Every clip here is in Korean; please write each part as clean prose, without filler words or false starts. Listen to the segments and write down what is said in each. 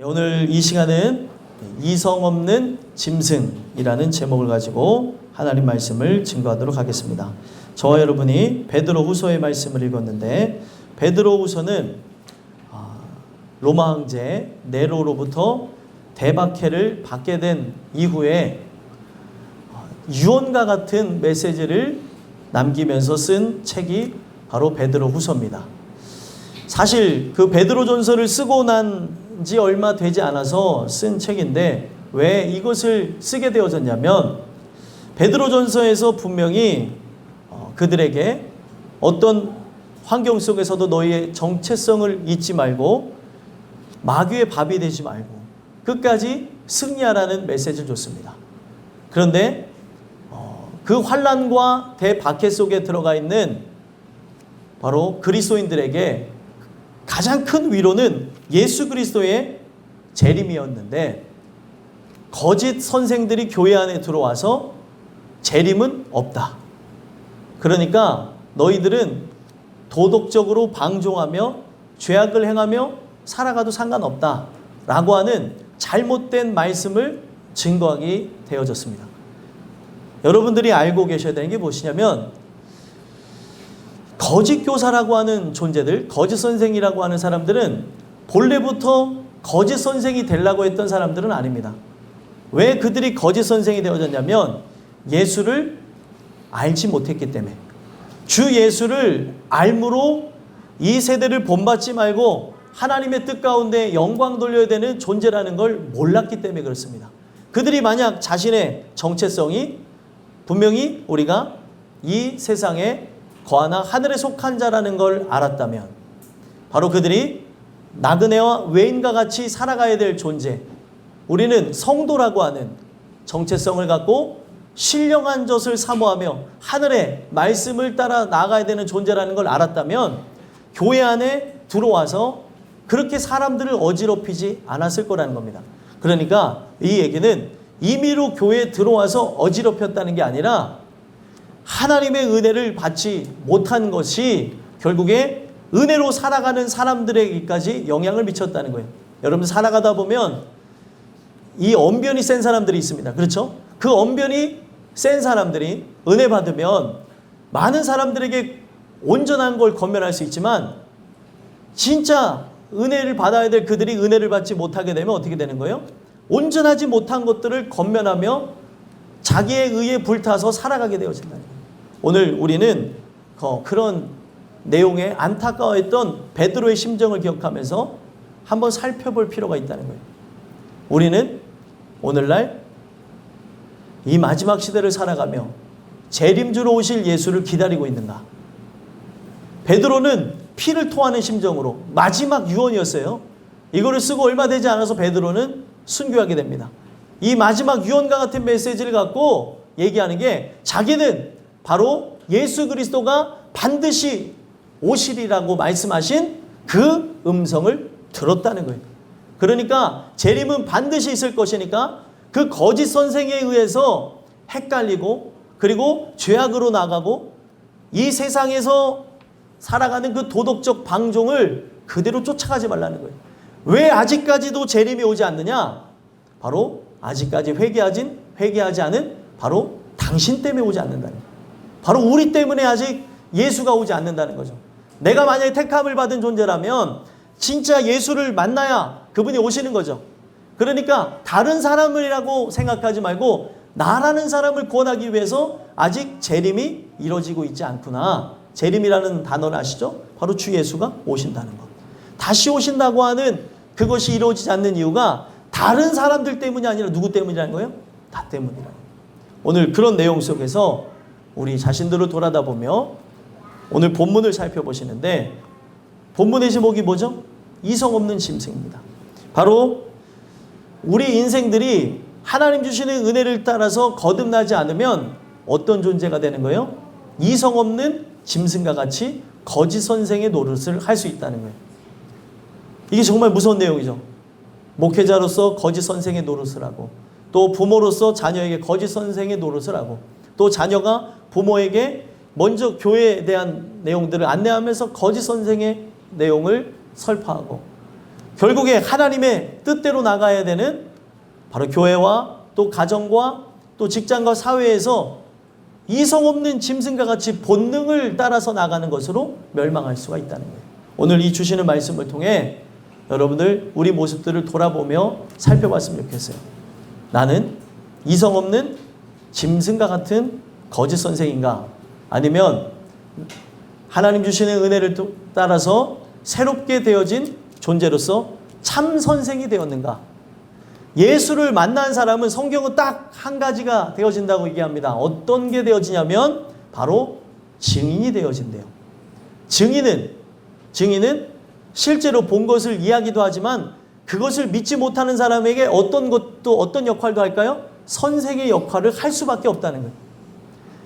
오늘 이 시간은 이성 없는 짐승이라는 제목을 가지고 하나님 말씀을 증거하도록 하겠습니다. 저와 여러분이 베드로후서의 말씀을 읽었는데, 베드로후서는 로마 황제 네로로부터 대박해를 받게 된 이후에 유언과 같은 메시지를 남기면서 쓴 책이 바로 베드로후서입니다. 사실 그 베드로전서를 쓰고 난 지 얼마 되지 않아서 쓴 책인데, 왜 이것을 쓰게 되어졌냐면, 베드로전서에서 분명히 그들에게 어떤 환경 속에서도 너희의 정체성을 잊지 말고 마귀의 밥이 되지 말고 끝까지 승리하라는 메시지를 줬습니다. 그런데 그 환난과 대박해 속에 들어가 있는 바로 그리스도인들에게 가장 큰 위로는 예수 그리스도의 재림이었는데, 거짓 선생들이 교회 안에 들어와서 재림은 없다. 그러니까 너희들은 도덕적으로 방종하며 죄악을 행하며 살아가도 상관없다 라고 하는 잘못된 말씀을 증거하게 되어졌습니다. 여러분들이 알고 계셔야 되는 게 무엇이냐면, 거짓 교사라고 하는 존재들, 거짓 선생이라고 하는 사람들은 본래부터 거짓 선생이 되려고 했던 사람들은 아닙니다. 왜 그들이 거짓 선생이 되어졌냐면, 예수를 알지 못했기 때문에, 주 예수를 알므로 이 세대를 본받지 말고 하나님의 뜻 가운데 영광 돌려야 되는 존재라는 걸 몰랐기 때문에 그렇습니다. 그들이 만약 자신의 정체성이 분명히 우리가 이 세상에 거하나 하늘에 속한 자라는 걸 알았다면, 바로 그들이 나그네와 외인과 같이 살아가야 될 존재, 우리는 성도라고 하는 정체성을 갖고 신령한 젖을 사모하며 하늘의 말씀을 따라 나아가야 되는 존재라는 걸 알았다면, 교회 안에 들어와서 그렇게 사람들을 어지럽히지 않았을 거라는 겁니다. 그러니까 이 얘기는 임의로 교회에 들어와서 어지럽혔다는 게 아니라, 하나님의 은혜를 받지 못한 것이 결국에 은혜로 살아가는 사람들에게까지 영향을 미쳤다는 거예요. 여러분, 살아가다 보면 이 언변이 센 사람들이 있습니다. 그렇죠? 그 언변이 센 사람들이 은혜 받으면 많은 사람들에게 온전한 걸 건면할 수 있지만, 진짜 은혜를 받아야 될 그들이 은혜를 받지 못하게 되면 어떻게 되는 거예요? 온전하지 못한 것들을 건면하며 자기의 의에 불타서 살아가게 되어진다는 거예요. 오늘 우리는 그런 내용에 안타까워했던 베드로의 심정을 기억하면서 한번 살펴볼 필요가 있다는 거예요. 우리는 오늘날 이 마지막 시대를 살아가며 재림주로 오실 예수를 기다리고 있는가? 베드로는 피를 토하는 심정으로 마지막 유언이었어요. 이거를 쓰고 얼마 되지 않아서 베드로는 순교하게 됩니다. 이 마지막 유언과 같은 메시지를 갖고 얘기하는 게, 자기는 바로 예수 그리스도가 반드시 오시리라고 말씀하신 그 음성을 들었다는 거예요. 그러니까 재림은 반드시 있을 것이니까 그 거짓 선생에 의해서 헷갈리고, 그리고 죄악으로 나가고 이 세상에서 살아가는 그 도덕적 방종을 그대로 쫓아가지 말라는 거예요. 왜 아직까지도 재림이 오지 않느냐? 바로 아직까지 회개하지 않은 바로 당신 때문에 오지 않는다는 거예요. 바로 우리 때문에 아직 예수가 오지 않는다는 거죠. 내가 만약에 택함을 받은 존재라면 진짜 예수를 만나야 그분이 오시는 거죠. 그러니까 다른 사람이라고 생각하지 말고 나라는 사람을 구원하기 위해서 아직 재림이 이루어지고 있지 않구나. 재림이라는 단어를 아시죠? 바로 주 예수가 오신다는 것. 다시 오신다고 하는 그것이 이루어지지 않는 이유가 다른 사람들 때문이 아니라 누구 때문이라는 거예요? 나 때문이라는 거예요. 오늘 그런 내용 속에서 우리 자신들을 돌아다보며 오늘 본문을 살펴보시는데, 본문의 제목이 뭐죠? 이성 없는 짐승입니다. 바로 우리 인생들이 하나님 주시는 은혜를 따라서 거듭나지 않으면 어떤 존재가 되는 거예요? 이성 없는 짐승과 같이 거짓 선생의 노릇을 할 수 있다는 거예요. 이게 정말 무서운 내용이죠. 목회자로서 거짓 선생의 노릇을 하고, 또 부모로서 자녀에게 거짓 선생의 노릇을 하고, 또 자녀가 부모에게 먼저 교회에 대한 내용들을 안내하면서 거짓 선생의 내용을 설파하고, 결국에 하나님의 뜻대로 나가야 되는 바로 교회와 또 가정과 또 직장과 사회에서 이성 없는 짐승과 같이 본능을 따라서 나가는 것으로 멸망할 수가 있다는 거예요. 오늘 이 주시는 말씀을 통해 여러분들 우리 모습들을 돌아보며 살펴봤으면 좋겠어요. 나는 이성 없는 짐승과 같은 거짓 선생인가? 아니면 하나님 주시는 은혜를 따라서 새롭게 되어진 존재로서 참 선생이 되었는가? 예수를 만난 사람은 성경은 딱 한 가지가 되어진다고 얘기합니다. 어떤 게 되어지냐면 바로 증인이 되어진대요. 증인은 실제로 본 것을 이야기도 하지만 그것을 믿지 못하는 사람에게 어떤 역할도 할까요? 선생의 역할을 할 수밖에 없다는 거예요.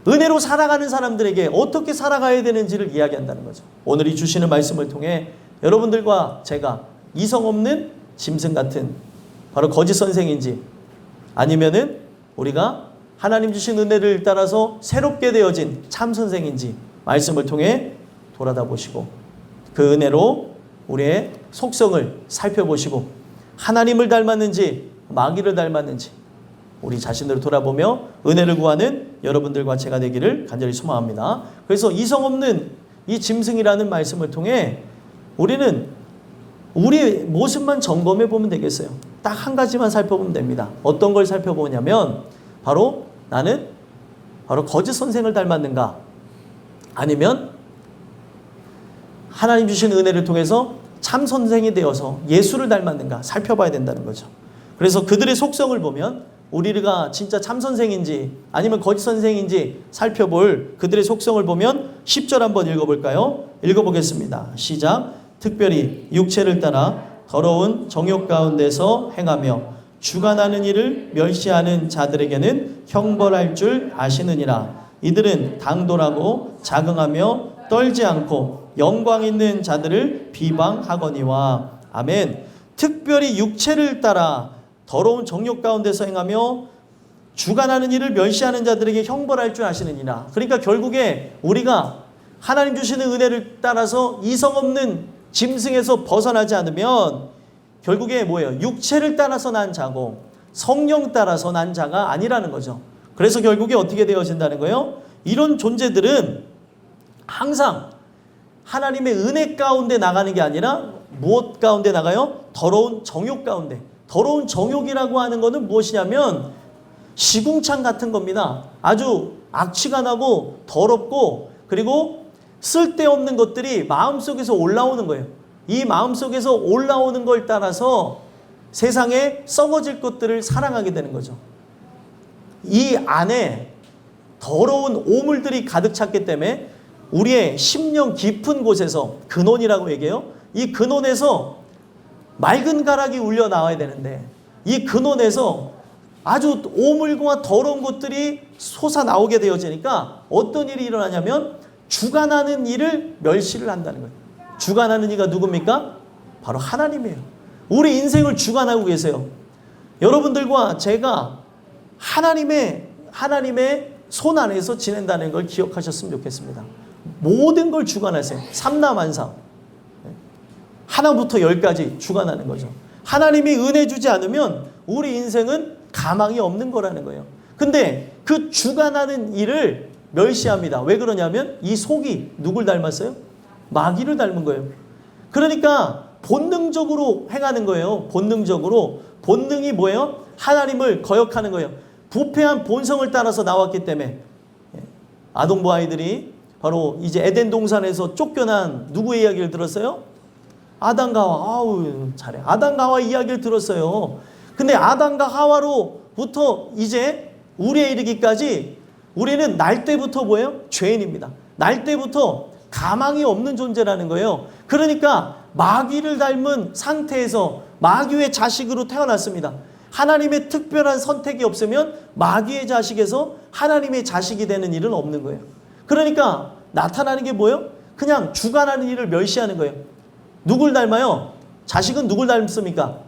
은혜로 살아가는 사람들에게 어떻게 살아가야 되는지를 이야기한다는 거죠. 오늘 이 주시는 말씀을 통해 여러분들과 제가 이성 없는 짐승 같은 바로 거짓 선생인지 아니면은 우리가 하나님 주신 은혜를 따라서 새롭게 되어진 참 선생인지 말씀을 통해 돌아다 보시고 그 은혜로 우리의 속성을 살펴보시고 하나님을 닮았는지 마귀를 닮았는지 우리 자신들을 돌아보며 은혜를 구하는 여러분들과 제가 되기를 간절히 소망합니다. 그래서 이성 없는 이 짐승이라는 말씀을 통해 우리는 우리의 모습만 점검해 보면 되겠어요. 딱 한 가지만 살펴보면 됩니다. 어떤 걸 살펴보냐면 바로 나는 바로 거짓 선생을 닮았는가 아니면 하나님 주신 은혜를 통해서 참 선생이 되어서 예수를 닮았는가 살펴봐야 된다는 거죠. 그래서 그들의 속성을 보면 우리가 진짜 참 선생인지 아니면 거짓 선생인지 살펴볼 그들의 속성을 보면 10절 한번 읽어볼까요? 읽어보겠습니다. 시작. 특별히 육체를 따라 더러운 정욕 가운데서 행하며 주관하는 일을 멸시하는 자들에게는 형벌할 줄 아시느니라. 이들은 당돌하고 자긍하며 떨지 않고 영광 있는 자들을 비방하거니와. 아멘. 특별히 육체를 따라 더러운 정욕 가운데서 행하며 주관하는 일을 멸시하는 자들에게 형벌할 줄 아시느니라. 그러니까 결국에 우리가 하나님 주시는 은혜를 따라서 이성 없는 짐승에서 벗어나지 않으면 결국에 뭐예요? 육체를 따라서 난 자고 성령 따라서 난 자가 아니라는 거죠. 그래서 결국에 어떻게 되어진다는 거예요? 이런 존재들은 항상 하나님의 은혜 가운데 나가는 게 아니라 무엇 가운데 나가요? 더러운 정욕 가운데. 더러운 정욕이라고 하는 것은 무엇이냐면 시궁창 같은 겁니다. 아주 악취가 나고 더럽고 그리고 쓸데없는 것들이 마음속에서 올라오는 거예요. 이 마음속에서 올라오는 걸 따라서 세상에 썩어질 것들을 사랑하게 되는 거죠. 이 안에 더러운 오물들이 가득 찼기 때문에 우리의 심령 깊은 곳에서 근원이라고 얘기해요. 이 근원에서 맑은 가락이 울려 나와야 되는데 이 근원에서 아주 오물과 더러운 것들이 솟아나오게 되어지니까 어떤 일이 일어나냐면 주관하는 일을 멸시를 한다는 거예요. 주관하는 이가 누굽니까? 바로 하나님이에요. 우리 인생을 주관하고 계세요. 여러분들과 제가 하나님의 손 안에서 지낸다는 걸 기억하셨으면 좋겠습니다. 모든 걸 주관하세요. 삼라만상. 하나부터 열까지 주관하는 거죠. 하나님이 은혜 주지 않으면 우리 인생은 가망이 없는 거라는 거예요. 근데 그 주관하는 일을 멸시합니다. 왜 그러냐면 이 속이 누굴 닮았어요? 마귀를 닮은 거예요. 그러니까 본능적으로 행하는 거예요. 본능적으로. 본능이 뭐예요? 하나님을 거역하는 거예요. 부패한 본성을 따라서 나왔기 때문에 아동부 아이들이 바로 이제 에덴 동산에서 쫓겨난 누구의 이야기를 들었어요? 아담과 하와. 아우 잘해. 아담과 하와 이야기를 들었어요. 근데 아담과 하와로부터 이제 우리에 이르기까지 우리는 날 때부터 뭐예요? 죄인입니다. 날 때부터 가망이 없는 존재라는 거예요. 그러니까 마귀를 닮은 상태에서 마귀의 자식으로 태어났습니다. 하나님의 특별한 선택이 없으면 마귀의 자식에서 하나님의 자식이 되는 일은 없는 거예요. 그러니까 나타나는 게 뭐예요? 그냥 주관하는 일을 멸시하는 거예요. 누굴 닮아요? 자식은 누굴 닮습니까?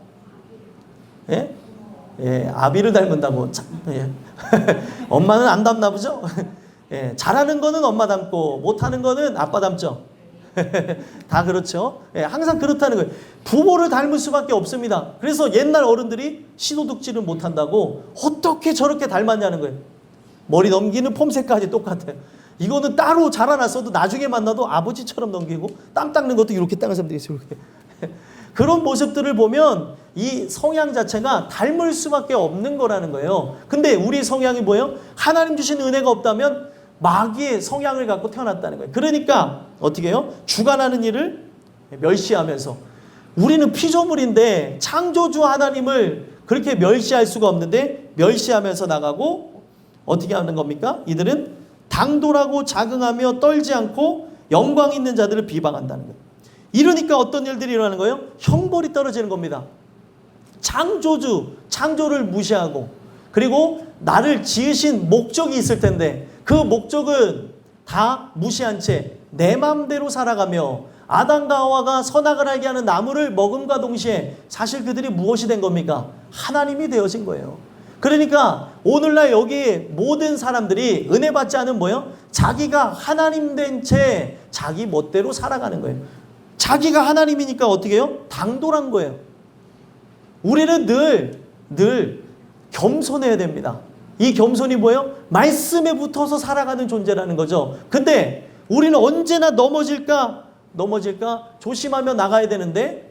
예? 예, 아비를 닮는다고. 예. 엄마는 안 닮나 보죠? 예, 잘하는 거는 엄마 닮고 못하는 거는 아빠 닮죠. 다 그렇죠. 예, 항상 그렇다는 거예요. 부모를 닮을 수밖에 없습니다. 그래서 옛날 어른들이 신호독질을 못한다고 어떻게 저렇게 닮았냐는 거예요. 머리 넘기는 폼새까지 똑같아요. 이거는 따로 자라났어도 나중에 만나도 아버지처럼 넘기고 땀 닦는 것도 이렇게 닦아서 되겠어요. 그런 모습들을 보면 이 성향 자체가 닮을 수밖에 없는 거라는 거예요. 근데 우리 성향이 뭐예요? 하나님 주신 은혜가 없다면 마귀의 성향을 갖고 태어났다는 거예요. 그러니까 어떻게 해요? 주관하는 일을 멸시하면서 우리는 피조물인데 창조주 하나님을 그렇게 멸시할 수가 없는데 멸시하면서 나가고 어떻게 하는 겁니까? 이들은 당돌하고 자긍하며 떨지 않고 영광 있는 자들을 비방한다는 거예요. 이러니까 어떤 일들이 일어나는 거예요? 형벌이 떨어지는 겁니다. 창조를 무시하고 그리고 나를 지으신 목적이 있을 텐데 그 목적은 다 무시한 채 내 마음대로 살아가며 아담과 하와가 선악을 알게 하는 나무를 먹음과 동시에 사실 그들이 무엇이 된 겁니까? 하나님이 되어진 거예요. 그러니까 오늘날 여기 모든 사람들이 은혜 받지 않은 뭐예요? 자기가 하나님 된 채 자기 멋대로 살아가는 거예요. 자기가 하나님이니까 어떻게 해요? 당돌한 거예요. 우리는 늘 겸손해야 됩니다. 이 겸손이 뭐예요? 말씀에 붙어서 살아가는 존재라는 거죠. 근데 우리는 언제나 넘어질까 조심하며 나가야 되는데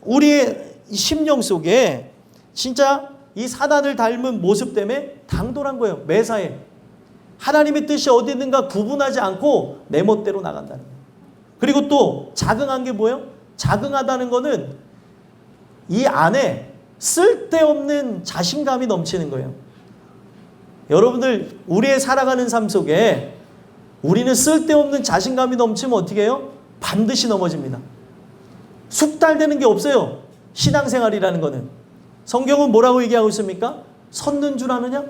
우리의 심령 속에 진짜 이 사단을 닮은 모습 때문에 당돌한 거예요. 매사에. 하나님의 뜻이 어디 있는가 구분하지 않고 내 멋대로 나간다는 거예요. 그리고 또 자긍한 게 뭐예요? 자긍하다는 거는 이 안에 쓸데없는 자신감이 넘치는 거예요. 여러분들 우리의 살아가는 삶 속에 우리는 쓸데없는 자신감이 넘치면 어떻게 해요? 반드시 넘어집니다. 숙달되는 게 없어요. 신앙생활이라는 거는. 성경은 뭐라고 얘기하고 있습니까? 섰는 줄 아느냐?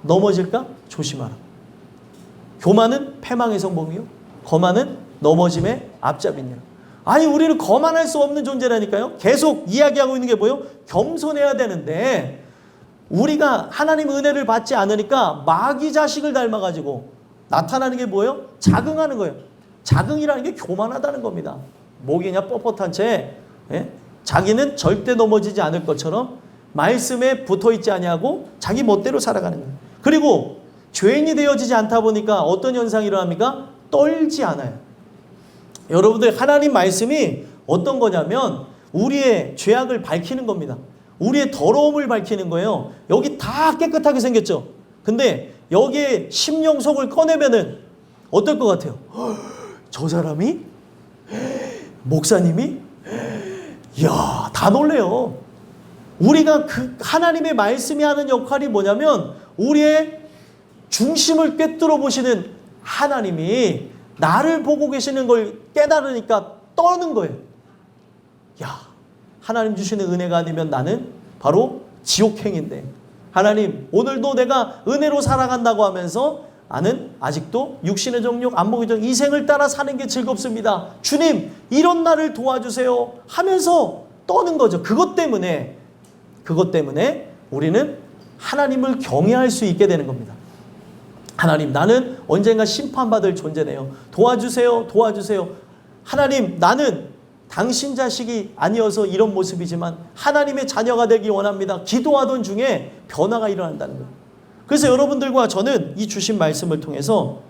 넘어질까? 조심하라. 교만은 패망의 성공이요. 거만은 넘어짐의 앞잡이니라. 아니 우리는 거만할 수 없는 존재라니까요. 계속 이야기하고 있는 게 뭐예요? 겸손해야 되는데 우리가 하나님 은혜를 받지 않으니까 마귀 자식을 닮아가지고 나타나는 게 뭐예요? 자긍하는 거예요. 자긍이라는 게 교만하다는 겁니다. 목이냐 뻣뻣한 채 자기는 절대 넘어지지 않을 것처럼 말씀에 붙어있지 아니하고 자기 멋대로 살아가는 거예요. 그리고 죄인이 되어지지 않다 보니까 어떤 현상이 일어납니까? 떨지 않아요. 여러분들 하나님 말씀이 어떤 거냐면 우리의 죄악을 밝히는 겁니다. 우리의 더러움을 밝히는 거예요. 여기 다 깨끗하게 생겼죠. 근데 여기에 심령 속을 꺼내면은 어떨 것 같아요? 저 사람이? 목사님이? 이야, 다 놀래요. 우리가 그 하나님의 말씀이 하는 역할이 뭐냐면 우리의 중심을 꿰뚫어 보시는 하나님이 나를 보고 계시는 걸 깨달으니까 떠는 거예요. 야, 하나님 주시는 은혜가 아니면 나는 바로 지옥행인데 하나님 오늘도 내가 은혜로 살아간다고 하면서 나는 아직도 육신의 정욕, 안목의 정욕, 이 생을 따라 사는 게 즐겁습니다. 주님 이런 나를 도와주세요 하면서 떠는 거죠. 그것 때문에 우리는 하나님을 경외할 수 있게 되는 겁니다. 하나님 나는 언젠가 심판받을 존재네요. 도와주세요. 하나님 나는 당신 자식이 아니어서 이런 모습이지만 하나님의 자녀가 되기 원합니다. 기도하던 중에 변화가 일어난다는 거예요. 그래서 여러분들과 저는 이 주신 말씀을 통해서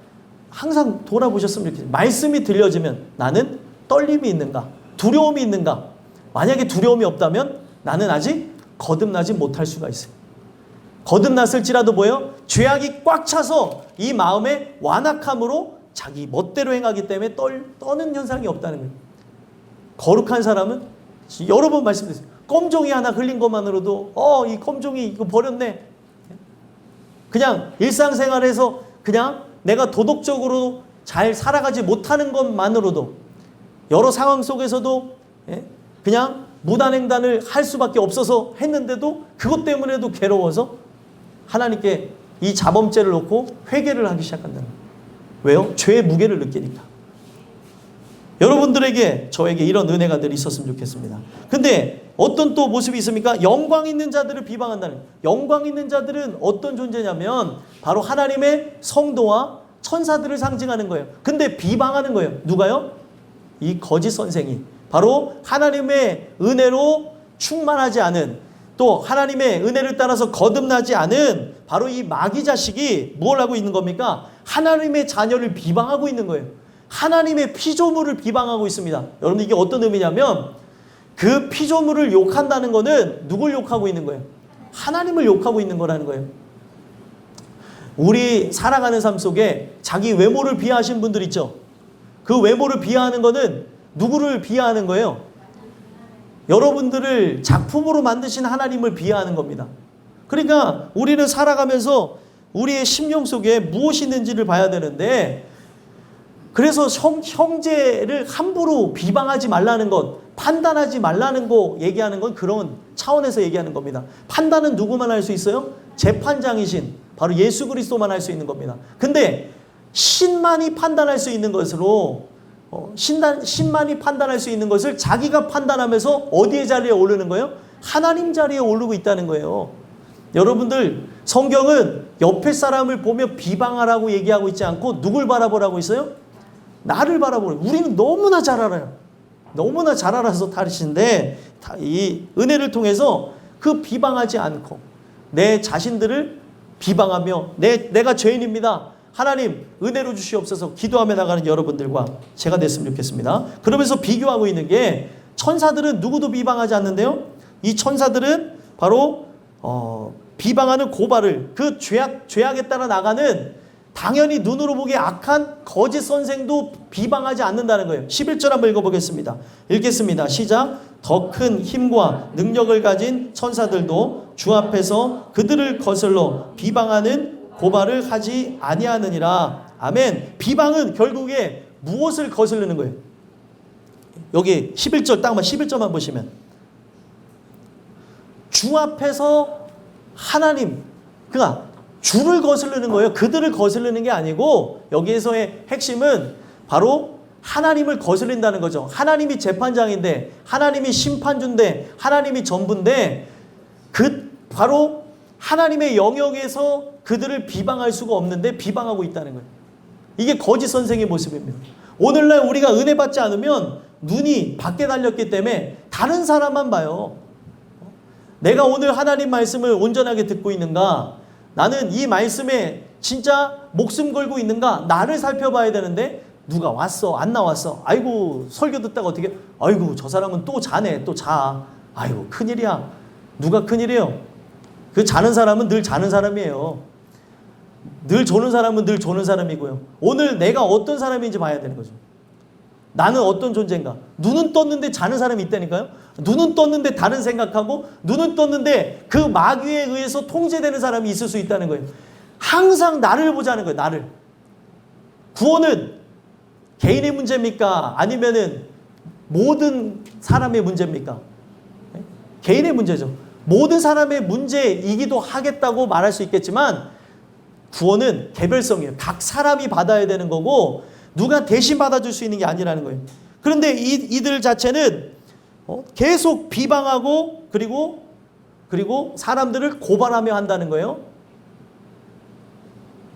항상 돌아보셨으면 좋겠어요. 말씀이 들려지면 나는 떨림이 있는가? 두려움이 있는가? 만약에 두려움이 없다면 나는 아직 거듭나지 못할 수가 있어요. 거듭났을지라도 뭐예요? 죄악이 꽉 차서 이 마음의 완악함으로 자기 멋대로 행하기 때문에 떠는 현상이 없다는 거예요. 거룩한 사람은 여러 번 말씀드렸어요. 껌종이 하나 흘린 것만으로도 이 껌종이 이거 버렸네. 그냥 일상생활에서 그냥 내가 도덕적으로 잘 살아가지 못하는 것만으로도 여러 상황 속에서도 그냥 무단횡단을 할 수밖에 없어서 했는데도 그것 때문에도 괴로워서 하나님께 이 자범죄를 놓고 회개를 하기 시작한다는 거예요. 왜요? 죄의 무게를 느끼니까. 여러분들에게 저에게 이런 은혜가 늘 있었으면 좋겠습니다. 근데 어떤 또 모습이 있습니까? 영광 있는 자들을 비방한다는 거예요. 영광 있는 자들은 어떤 존재냐면 바로 하나님의 성도와 천사들을 상징하는 거예요. 근데 비방하는 거예요. 누가요? 이 거짓 선생이 바로 하나님의 은혜로 충만하지 않은, 또 하나님의 은혜를 따라서 거듭나지 않은 바로 이 마귀 자식이 뭘 하고 있는 겁니까? 하나님의 자녀를 비방하고 있는 거예요. 하나님의 피조물을 비방하고 있습니다. 여러분, 이게 어떤 의미냐면 그 피조물을 욕한다는 거는 누굴 욕하고 있는 거예요? 하나님을 욕하고 있는 거라는 거예요. 우리 살아가는 삶 속에 자기 외모를 비하하신 분들 있죠? 그 외모를 비하하는 거는 누구를 비하하는 거예요? 여러분들을 작품으로 만드신 하나님을 비하하는 겁니다. 그러니까 우리는 살아가면서 우리의 심령 속에 무엇이 있는지를 봐야 되는데, 그래서 형제를 함부로 비방하지 말라는 것, 판단하지 말라는 거 얘기하는 건 그런 차원에서 얘기하는 겁니다. 판단은 누구만 할 수 있어요? 재판장이신 바로 예수 그리스도만 할 수 있는 겁니다. 근데 신만이 판단할 수 있는 것으로 신만이 판단할 수 있는 것을 자기가 판단하면서 어디의 자리에 오르는 거예요? 하나님 자리에 오르고 있다는 거예요. 여러분들, 성경은 옆에 사람을 보며 비방하라고 얘기하고 있지 않고 누굴 바라보라고 있어요? 나를 바라보라고. 우리는 너무나 잘 알아요. 너무나 잘 알아서 다르신데, 이 은혜를 통해서 그 비방하지 않고 내 자신들을 비방하며 내가 죄인입니다, 하나님 은혜로 주시옵소서 기도하며 나가는 여러분들과 제가 됐으면 좋겠습니다. 그러면서 비교하고 있는 게, 천사들은 누구도 비방하지 않는데요, 이 천사들은 바로 비방하는 고발을, 그 죄악에 따라 나가는 당연히 눈으로 보기에 악한 거짓 선생도 비방하지 않는다는 거예요. 11절 한번 읽어보겠습니다. 읽겠습니다. 시작. 더 큰 힘과 능력을 가진 천사들도 주 앞에서 그들을 거슬러 비방하는 고발을 하지 아니하느니라. 아멘. 비방은 결국에 무엇을 거스르는 거예요? 여기 11절 딱 11절만 보시면 주 앞에서 하나님, 그러니까 주를 거스르는 거예요. 그들을 거스르는 게 아니고, 여기에서의 핵심은 바로 하나님을 거스른다는 거죠. 하나님이 재판장인데, 하나님이 심판주인데, 하나님이 전부인데, 바로 하나님의 영역에서 그들을 비방할 수가 없는데 비방하고 있다는 거예요. 이게 거짓 선생의 모습입니다. 오늘날 우리가 은혜 받지 않으면 눈이 밖에 달렸기 때문에 다른 사람만 봐요. 내가 오늘 하나님 말씀을 온전하게 듣고 있는가? 나는 이 말씀에 진짜 목숨 걸고 있는가? 나를 살펴봐야 되는데, 누가 왔어? 안 나왔어? 아이고, 설교 듣다가 어떻게, 아이고, 저 사람은 또 자네, 또 자. 아이고, 큰일이야. 누가 큰일이에요? 그 자는 사람은 늘 자는 사람이에요. 늘 조는 사람은 늘 조는 사람이고요. 오늘 내가 어떤 사람인지 봐야 되는 거죠. 나는 어떤 존재인가? 눈은 떴는데 자는 사람이 있다니까요. 눈은 떴는데 다른 생각하고, 눈은 떴는데 그 마귀에 의해서 통제되는 사람이 있을 수 있다는 거예요. 항상 나를 보자는 거예요. 나를. 구원은 개인의 문제입니까? 아니면은 모든 사람의 문제입니까? 개인의 문제죠. 모든 사람의 문제이기도 하겠다고 말할 수 있겠지만, 구원은 개별성이에요. 각 사람이 받아야 되는 거고, 누가 대신 받아줄 수 있는 게 아니라는 거예요. 그런데 이들 자체는 계속 비방하고, 그리고 사람들을 고발하며 한다는 거예요.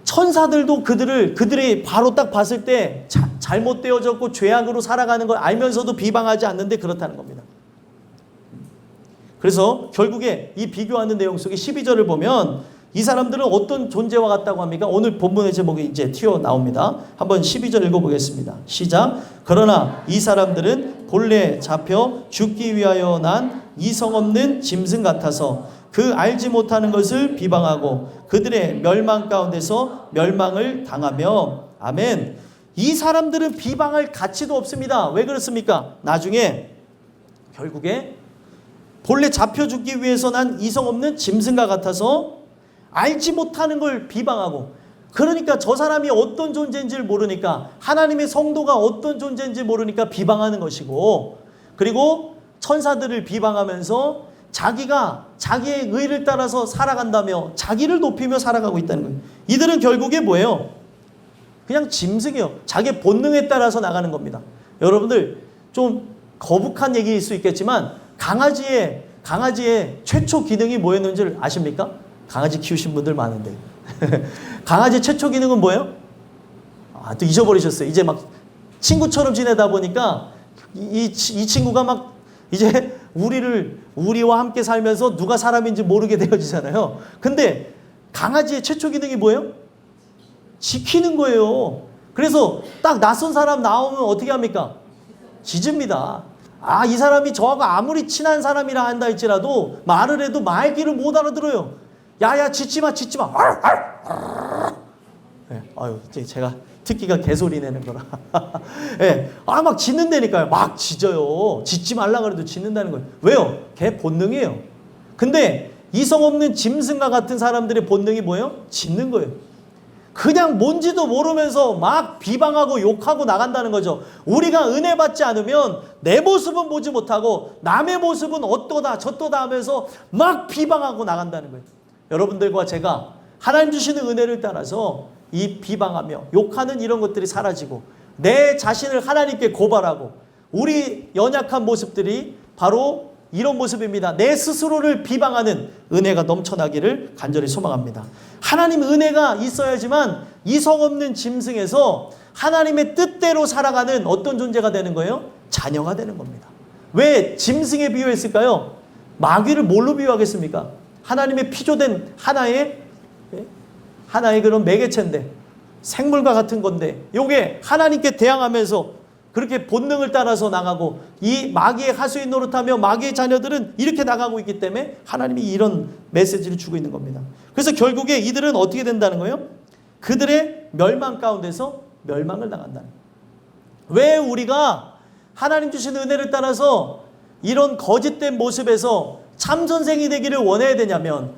천사들도 그들이 바로 딱 봤을 때 잘못되어졌고 죄악으로 살아가는 걸 알면서도 비방하지 않는데 그렇다는 겁니다. 그래서 결국에 이 비교하는 내용 속에 12절을 보면 이 사람들은 어떤 존재와 같다고 합니까? 오늘 본문의 제목이 이제 튀어나옵니다. 한번 12절 읽어보겠습니다. 시작. 그러나 이 사람들은 본래 잡혀 죽기 위하여 난 이성 없는 짐승 같아서 그 알지 못하는 것을 비방하고 그들의 멸망 가운데서 멸망을 당하며. 아멘. 이 사람들은 비방할 가치도 없습니다. 왜 그렇습니까? 나중에 결국에 본래 잡혀 죽기 위해서 난 이성 없는 짐승과 같아서 알지 못하는 걸 비방하고, 그러니까 저 사람이 어떤 존재인지를 모르니까, 하나님의 성도가 어떤 존재인지 모르니까 비방하는 것이고, 그리고 천사들을 비방하면서 자기가 자기의 의를 따라서 살아간다며 자기를 높이며 살아가고 있다는 거예요. 이들은 결국에 뭐예요? 그냥 짐승이에요. 자기의 본능에 따라서 나가는 겁니다. 여러분들 좀 거북한 얘기일 수 있겠지만 강아지의 최초 기능이 뭐였는지 아십니까? 강아지 키우신 분들 많은데 강아지 최초 기능은 뭐예요? 또 잊어버리셨어요. 이제 막 친구처럼 지내다 보니까 이 친구가 막 이제 우리와 함께 살면서 누가 사람인지 모르게 되어지잖아요. 근데 강아지의 최초 기능이 뭐예요? 지키는 거예요. 그래서 딱 낯선 사람 나오면 어떻게 합니까? 짖습니다. 아, 이 사람이 저하고 아무리 친한 사람이라 한다 할지라도 말을 해도 말귀를 못 알아들어요. 야야, 짖지 마, 짖지 마. 네, 아유, 제가 특기가 개소리 내는 거라. 네, 막 짖는다니까요. 막 짖어요. 짖지 말라 그래도 짖는다는 거예요. 왜요? 걔 본능이에요. 근데 이성 없는 짐승과 같은 사람들의 본능이 뭐예요? 짖는 거예요. 그냥 뭔지도 모르면서 막 비방하고 욕하고 나간다는 거죠. 우리가 은혜 받지 않으면 내 모습은 보지 못하고 남의 모습은 어떠다 저떠다 하면서 막 비방하고 나간다는 거예요. 여러분들과 제가 하나님 주시는 은혜를 따라서 이 비방하며 욕하는 이런 것들이 사라지고 내 자신을 하나님께 고발하고 우리 연약한 모습들이 바로 이런 모습입니다. 내 스스로를 비방하는 은혜가 넘쳐나기를 간절히 소망합니다. 하나님 은혜가 있어야지만 이성 없는 짐승에서 하나님의 뜻대로 살아가는 어떤 존재가 되는 거예요? 자녀가 되는 겁니다. 왜 짐승에 비유했을까요? 마귀를 뭘로 비유하겠습니까? 하나님의 피조된 하나의 그런 매개체인데 생물과 같은 건데 요게 하나님께 대항하면서 그렇게 본능을 따라서 나가고 이 마귀의 하수인 노릇하며 마귀의 자녀들은 이렇게 나가고 있기 때문에 하나님이 이런 메시지를 주고 있는 겁니다. 그래서 결국에 이들은 어떻게 된다는 거예요? 그들의 멸망 가운데서 멸망을 당한다는 거예요. 왜 우리가 하나님 주신 은혜를 따라서 이런 거짓된 모습에서 참 선생이 되기를 원해야 되냐면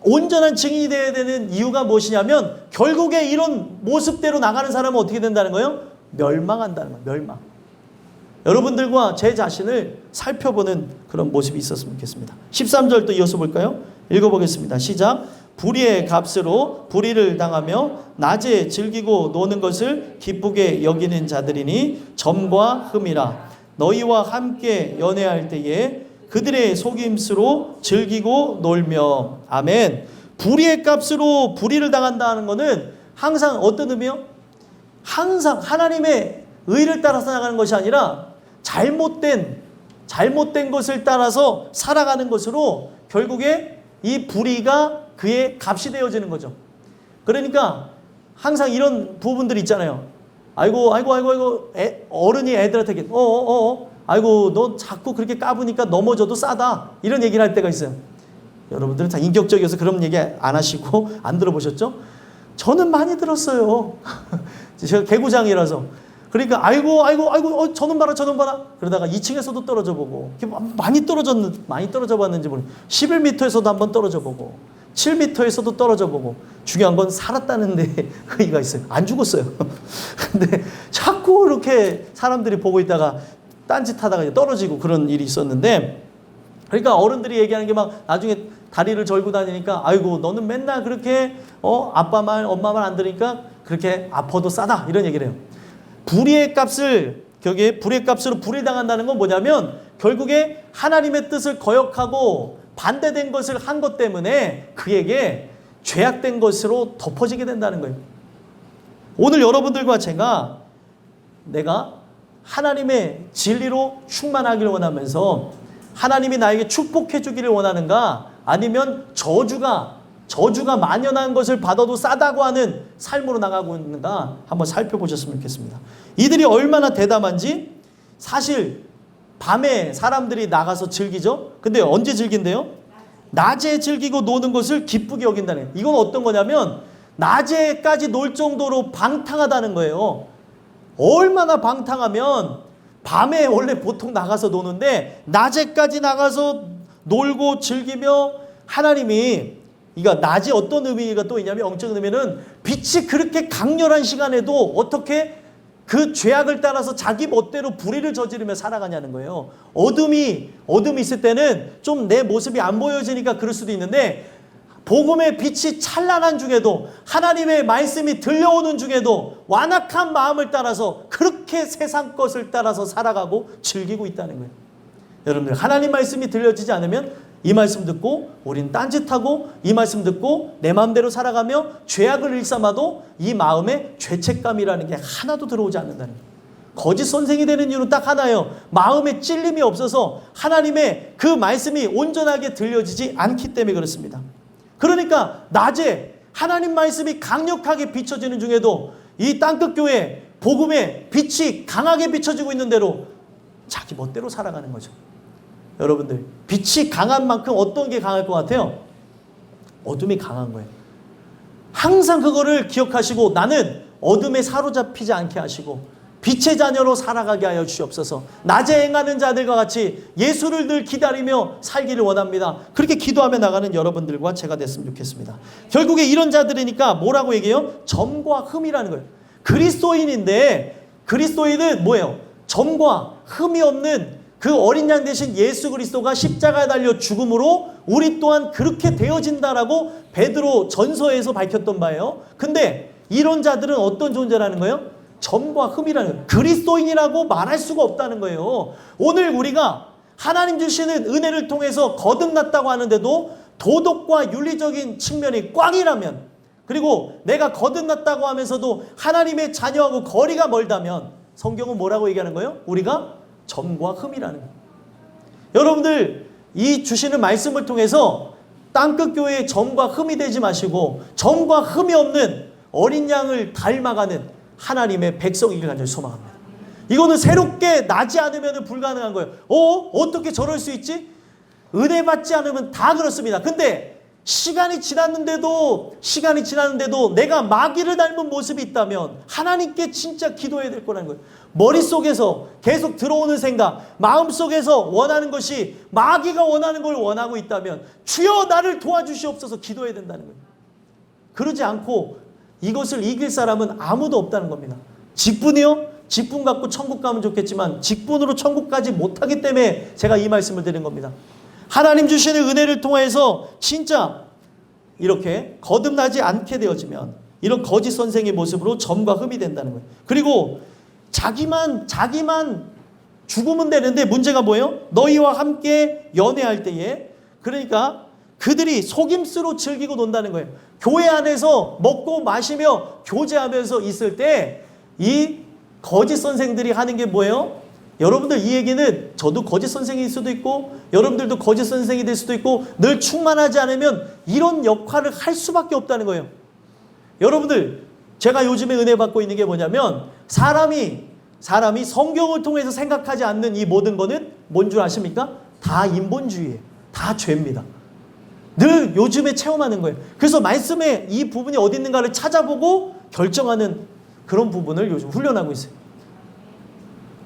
온전한 증인이 되어야 되는 이유가 무엇이냐면 결국에 이런 모습대로 나가는 사람은 어떻게 된다는 거예요? 멸망한다는 거예요. 멸망. 여러분들과 제 자신을 살펴보는 그런 모습이 있었으면 좋겠습니다. 13절 또 이어서 볼까요? 읽어보겠습니다. 시작. 불의의 값으로 불의를 당하며 낮에 즐기고 노는 것을 기쁘게 여기는 자들이니 점과 흠이라. 너희와 함께 연애할 때에 그들의 속임수로 즐기고 놀며. 아멘. 불의의 값으로 불의를 당한다는 것은 항상 어떤 의미요? 항상 하나님의 의를 따라서 나가는 것이 아니라 잘못된 것을 따라서 살아가는 것으로 결국에 이 불의가 그의 값이 되어지는 거죠. 그러니까 항상 이런 부분들 있잖아요. 아이고 어른이 애들한테 아이고 너 자꾸 그렇게 까부니까 넘어져도 싸다 이런 얘기를 할 때가 있어요. 여러분들은 다 인격적이어서 그런 얘기 안 하시고 안 들어보셨죠? 저는 많이 들었어요. 제가 개구장이라서. 그러니까 아이고 저놈 봐라 그러다가 2층에서도 떨어져 보고 많이 떨어져 봤는지 모르겠어요. 11m에서도 한번 떨어져 보고 7m에서도 떨어져 보고 중요한 건 살았다는 데 의의가 있어요. 안 죽었어요. 근데 자꾸 이렇게 사람들이 보고 있다가 딴짓하다가 떨어지고 그런 일이 있었는데 그러니까 어른들이 얘기하는 게 막 나중에 다리를 절고 다니니까 아이고 너는 맨날 그렇게 아빠 말 엄마 말 안 들으니까 그렇게 아파도 싸다 이런 얘기를 해요. 불의의 값으로 불의 당한다는 건 뭐냐면 결국에 하나님의 뜻을 거역하고 반대된 것을 한 것 때문에 그에게 죄악된 것으로 덮어지게 된다는 거예요. 오늘 여러분들과 내가 하나님의 진리로 충만하기를 원하면서 하나님이 나에게 축복해 주기를 원하는가 아니면 저주가 만연한 것을 받아도 싸다고 하는 삶으로 나가고 있는가 한번 살펴보셨으면 좋겠습니다. 이들이 얼마나 대담한지 사실 밤에 사람들이 나가서 즐기죠. 근데 언제 즐긴대요? 낮에 즐기고 노는 것을 기쁘게 여긴다는. 이건 어떤 거냐면 낮에까지 놀 정도로 방탕하다는 거예요. 얼마나 방탕하면 밤에 원래 보통 나가서 노는데 낮에까지 나가서 놀고 즐기며 하나님이 그러니까 낮이 어떤 의미가 또 있냐면 영적인 의미는 빛이 그렇게 강렬한 시간에도 어떻게 그 죄악을 따라서 자기 멋대로 불의를 저지르며 살아가냐는 거예요. 어둠이 있을 때는 좀 내 모습이 안 보여지니까 그럴 수도 있는데 복음의 빛이 찬란한 중에도 하나님의 말씀이 들려오는 중에도 완악한 마음을 따라서 그렇게 세상 것을 따라서 살아가고 즐기고 있다는 거예요. 여러분들 하나님 말씀이 들려지지 않으면 이 말씀 듣고 우리는 딴짓하고 이 말씀 듣고 내 마음대로 살아가며 죄악을 일삼아도 이 마음에 죄책감이라는 게 하나도 들어오지 않는다는 거예요. 거짓 선생이 되는 이유는 딱 하나예요. 마음에 찔림이 없어서 하나님의 그 말씀이 온전하게 들려지지 않기 때문에 그렇습니다. 그러니까 낮에 하나님 말씀이 강력하게 비춰지는 중에도 이 땅끝교회 복음의 빛이 강하게 비춰지고 있는 대로 자기 멋대로 살아가는 거죠. 여러분들, 빛이 강한 만큼 어떤 게 강할 것 같아요? 어둠이 강한 거예요. 항상 그거를 기억하시고 나는 어둠에 사로잡히지 않게 하시고 빛의 자녀로 살아가게 하여 주시옵소서. 낮에 행하는 자들과 같이 예수를 늘 기다리며 살기를 원합니다. 그렇게 기도하며 나가는 여러분들과 제가 됐으면 좋겠습니다. 결국에 이런 자들이니까 뭐라고 얘기해요? 점과 흠이라는 거예요. 그리스도인인데 그리스도인은 뭐예요? 점과 흠이 없는 그 어린 양 대신 예수 그리스도가 십자가에 달려 죽음으로 우리 또한 그렇게 되어진다라고 베드로 전서에서 밝혔던 바예요. 근데 이런 자들은 어떤 존재라는 거예요? 점과 흠이라는 거예요. 그리스도인이라고 말할 수가 없다는 거예요. 오늘 우리가 하나님 주시는 은혜를 통해서 거듭났다고 하는데도 도덕과 윤리적인 측면이 꽝이라면, 그리고 내가 거듭났다고 하면서도 하나님의 자녀하고 거리가 멀다면 성경은 뭐라고 얘기하는 거예요? 우리가 점과 흠이라는 거예요. 여러분들, 이 주시는 말씀을 통해서 땅끝교회의 점과 흠이 되지 마시고 점과 흠이 없는 어린 양을 닮아가는 하나님의 백성이길 간절히 소망합니다. 이거는 새롭게 나지 않으면 불가능한 거예요. 어떻게 저럴 수 있지? 은혜 받지 않으면 다 그렇습니다. 근데 시간이 지났는데도 내가 마귀를 닮은 모습이 있다면 하나님께 진짜 기도해야 될 거라는 거예요. 머릿속에서 계속 들어오는 생각, 마음속에서 원하는 것이 마귀가 원하는 걸 원하고 있다면 주여 나를 도와주시옵소서 기도해야 된다는 거예요. 그러지 않고 이것을 이길 사람은 아무도 없다는 겁니다. 직분이요? 직분 갖고 천국 가면 좋겠지만 직분으로 천국 가지 못하기 때문에 제가 이 말씀을 드린 겁니다. 하나님 주시는 은혜를 통해서 진짜 이렇게 거듭나지 않게 되어지면 이런 거짓 선생의 모습으로 점과 흠이 된다는 거예요. 그리고 자기만 죽으면 되는데 문제가 뭐예요? 너희와 함께 연애할 때에, 그러니까 그들이 속임수로 즐기고 논다는 거예요. 교회 안에서 먹고 마시며 교제하면서 있을 때 이 거짓 선생들이 하는 게 뭐예요? 여러분들, 이 얘기는 저도 거짓 선생일 수도 있고 여러분들도 거짓 선생이 될 수도 있고 늘 충만하지 않으면 이런 역할을 할 수밖에 없다는 거예요. 여러분들, 제가 요즘에 은혜 받고 있는 게 뭐냐면 사람이 성경을 통해서 생각하지 않는 이 모든 거는 뭔 줄 아십니까? 다 인본주의예요. 다 죄입니다. 늘 요즘에 체험하는 거예요. 그래서 말씀에 이 부분이 어디 있는가를 찾아보고 결정하는 그런 부분을 요즘 훈련하고 있어요.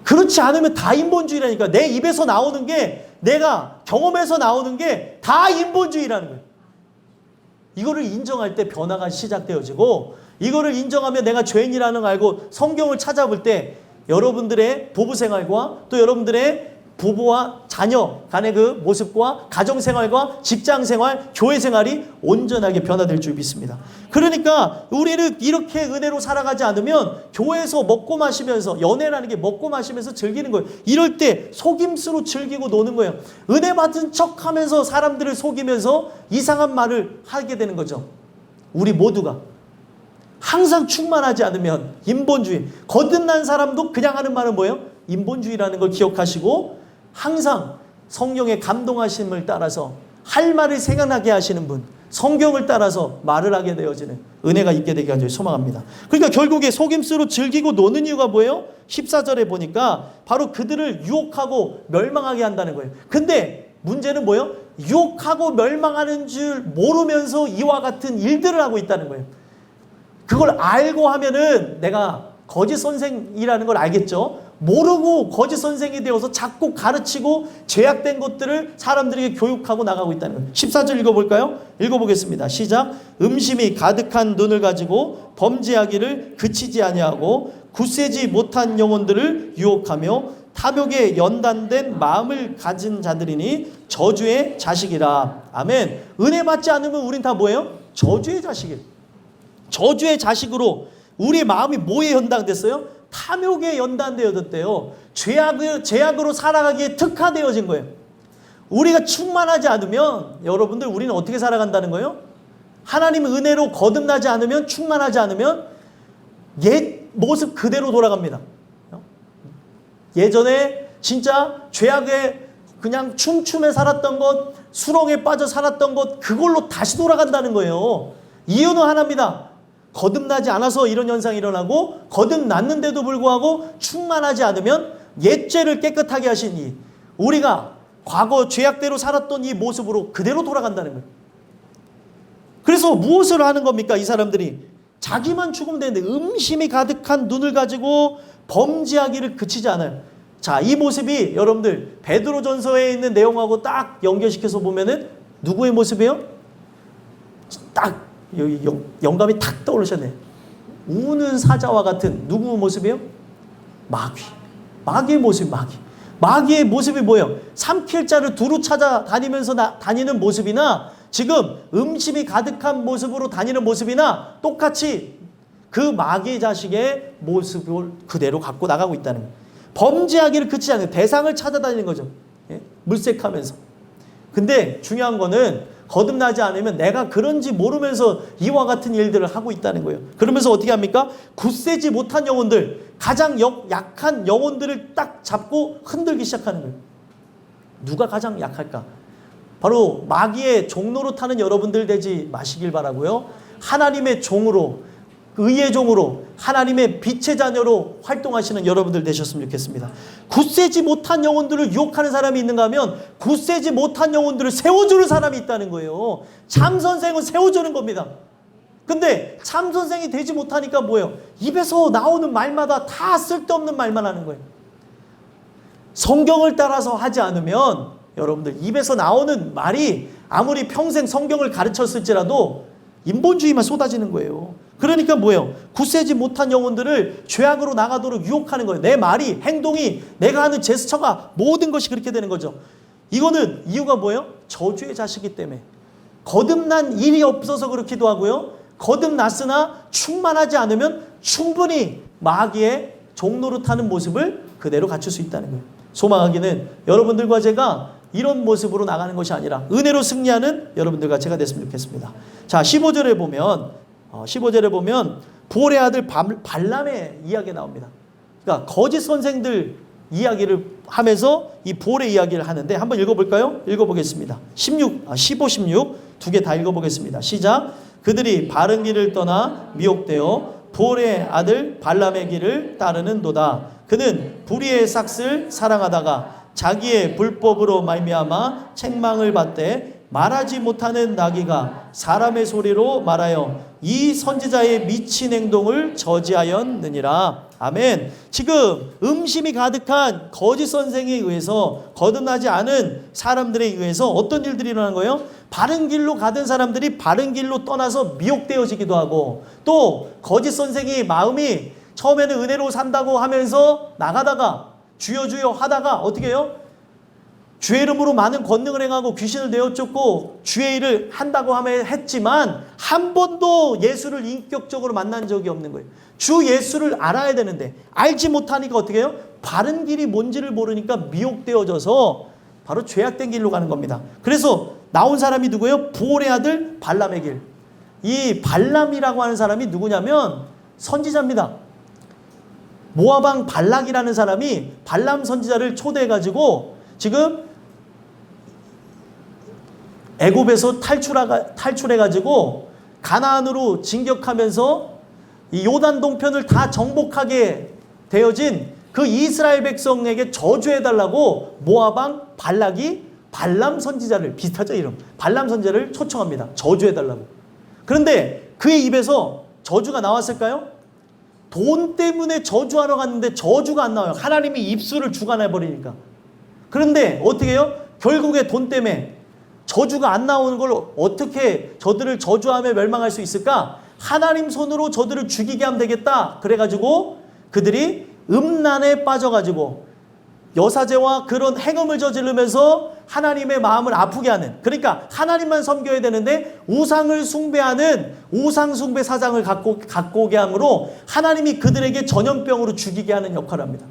그렇지 않으면 다 인본주의라니까. 내 입에서 나오는 게, 내가 경험에서 나오는 게 다 인본주의라는 거예요. 이거를 인정할 때 변화가 시작되어지고, 이거를 인정하면 내가 죄인이라는 걸 알고 성경을 찾아볼 때 여러분들의 부부 생활과 또 여러분들의 부부와 자녀 간의 그 모습과 가정생활과 직장생활, 교회생활이 온전하게 변화될 줄 믿습니다. 그러니까 우리는 이렇게 은혜로 살아가지 않으면 교회에서 먹고 마시면서, 연애라는 게 먹고 마시면서 즐기는 거예요. 이럴 때 속임수로 즐기고 노는 거예요. 은혜 받은 척하면서 사람들을 속이면서 이상한 말을 하게 되는 거죠. 우리 모두가 항상 충만하지 않으면 인본주의, 거듭난 사람도 그냥 하는 말은 뭐예요? 인본주의라는 걸 기억하시고 항상 성령의 감동하심을 따라서 할 말을 생각나게 하시는 분, 성경을 따라서 말을 하게 되어지는 은혜가 있게 되게 간절히 소망합니다. 그러니까 결국에 속임수로 즐기고 노는 이유가 뭐예요? 14절에 보니까 바로 그들을 유혹하고 멸망하게 한다는 거예요. 근데 문제는 뭐예요? 유혹하고 멸망하는 줄 모르면서 이와 같은 일들을 하고 있다는 거예요. 그걸 알고 하면은 내가 거짓 선생이라는 걸 알겠죠. 모르고 거짓 선생이 되어서 자꾸 가르치고 죄악된 것들을 사람들에게 교육하고 나가고 있다는 거예요. 14절 읽어볼까요? 읽어보겠습니다. 시작. 음심이 가득한 눈을 가지고 범죄하기를 그치지 아니하고 굳세지 못한 영혼들을 유혹하며 탐욕에 연단된 마음을 가진 자들이니 저주의 자식이라. 아멘. 은혜 받지 않으면 우린 다 뭐예요? 저주의 자식이에요. 저주의 자식으로 우리 마음이 뭐에 연단됐어요? 탐욕에 연단되어졌대요. 죄악으로 살아가기에 특화되어진 거예요. 우리가 충만하지 않으면 여러분들 우리는 어떻게 살아간다는 거예요? 하나님의 은혜로 거듭나지 않으면, 충만하지 않으면 옛 모습 그대로 돌아갑니다. 예전에 진짜 죄악에 그냥 춤추며 살았던 것, 수렁에 빠져 살았던 것, 그걸로 다시 돌아간다는 거예요. 이유는 하나입니다. 거듭나지 않아서 이런 현상이 일어나고, 거듭났는데도 불구하고 충만하지 않으면 옛 죄를 깨끗하게 하시니 우리가 과거 죄악대로 살았던 이 모습으로 그대로 돌아간다는 거예요. 그래서 무엇을 하는 겁니까? 이 사람들이 자기만 죽으면 되는데 음심이 가득한 눈을 가지고 범죄하기를 그치지 않아요. 자, 이 모습이 여러분들 베드로전서에 있는 내용하고 딱 연결시켜서 보면은 누구의 모습이에요? 딱 여기 영감이 탁 떠오르셨네. 우는 사자와 같은 누구 모습이에요? 마귀의 모습. 마귀의 모습이 뭐예요? 삼킬 자를 두루 찾아다니면서 다니는 모습이나, 지금 음심이 가득한 모습으로 다니는 모습이나 똑같이 그 마귀 자식의 모습을 그대로 갖고 나가고 있다는 거예요. 범죄하기를 그치지 않는 대상을 찾아다니는 거죠. 예? 물색하면서. 근데 중요한 거는 거듭나지 않으면 내가 그런지 모르면서 이와 같은 일들을 하고 있다는 거예요. 그러면서 어떻게 합니까? 굳세지 못한 영혼들, 가장 약한 영혼들을 딱 잡고 흔들기 시작하는 거예요. 누가 가장 약할까? 바로 마귀의 종로로 타는 여러분들 되지 마시길 바라고요. 하나님의 종으로, 의의 종으로, 하나님의 빛의 자녀로 활동하시는 여러분들 되셨으면 좋겠습니다. 굳세지 못한 영혼들을 유혹하는 사람이 있는가 하면 굳세지 못한 영혼들을 세워주는 사람이 있다는 거예요. 참선생은 세워주는 겁니다. 근데 참선생이 되지 못하니까 뭐예요? 입에서 나오는 말마다 다 쓸데없는 말만 하는 거예요. 성경을 따라서 하지 않으면 여러분들 입에서 나오는 말이 아무리 평생 성경을 가르쳤을지라도 인본주의만 쏟아지는 거예요. 그러니까 뭐예요? 굳세지 못한 영혼들을 죄악으로 나가도록 유혹하는 거예요. 내 말이, 행동이, 내가 하는 제스처가 모든 것이 그렇게 되는 거죠. 이거는 이유가 뭐예요? 저주의 자식이기 때문에. 거듭난 일이 없어서 그렇기도 하고요. 거듭났으나 충만하지 않으면 충분히 마귀의 종로로 타는 모습을 그대로 갖출 수 있다는 거예요. 소망하기는 여러분들과 제가 이런 모습으로 나가는 것이 아니라 은혜로 승리하는 여러분들과 제가 됐으면 좋겠습니다. 자, 15절에 보면 부올의 아들 발람의 이야기가 나옵니다. 그러니까 거짓 선생들 이야기를 하면서 이 부올의 이야기를 하는데 한번 읽어볼까요? 읽어보겠습니다. 15, 16 두 개 다 읽어보겠습니다. 시작. 그들이 바른 길을 떠나 미혹되어 부올의 아들 발람의 길을 따르는도다. 그는 불의의 삭슬 사랑하다가 자기의 불법으로 말미암아 책망을 받되 말하지 못하는 나귀가 사람의 소리로 말하여 이 선지자의 미친 행동을 저지하였느니라. 아멘. 지금 음심이 가득한 거짓 선생에 의해서, 거듭나지 않은 사람들에 의해서 어떤 일들이 일어난 거예요? 바른 길로 가던 사람들이 바른 길로 떠나서 미혹되어지기도 하고, 또 거짓 선생이 마음이 처음에는 은혜로 산다고 하면서 나가다가 주여 주여 하다가 어떻게 해요? 주의 이름으로 많은 권능을 행하고 귀신을 내어쫓고 주의 일을 한다고 했지만 한 번도 예수를 인격적으로 만난 적이 없는 거예요. 주 예수를 알아야 되는데 알지 못하니까 어떻게 해요? 바른 길이 뭔지를 모르니까 미혹되어져서 바로 죄악된 길로 가는 겁니다. 그래서 나온 사람이 누구예요? 부올의 아들 발람의 길. 이 발람이라고 하는 사람이 누구냐면 선지자입니다. 모압 왕 발락이라는 사람이 발람 선지자를 초대해가지고 지금 애굽에서 탈출해가지고 가나안으로 진격하면서 이 요단 동편을 다 정복하게 되어진 그 이스라엘 백성에게 저주해달라고 모압 왕 발락이 발람 선지자를, 비슷하죠 이름, 발람 선지자를 초청합니다. 저주해달라고. 그런데 그의 입에서 저주가 나왔을까요? 돈 때문에 저주하러 갔는데 저주가 안 나와요. 하나님이 입술을 주관해버리니까. 그런데 어떻게 해요? 결국에 돈 때문에 저주가 안 나오는 걸 어떻게 저들을 저주하며 멸망할 수 있을까? 하나님 손으로 저들을 죽이게 하면 되겠다. 그래가지고 그들이 음란에 빠져가지고 여사제와 그런 행음을 저지르면서 하나님의 마음을 아프게 하는, 그러니까 하나님만 섬겨야 되는데 우상을 숭배하는 우상 숭배 사상을 갖고 오게 함으로 하나님이 그들에게 전염병으로 죽이게 하는 역할을 합니다.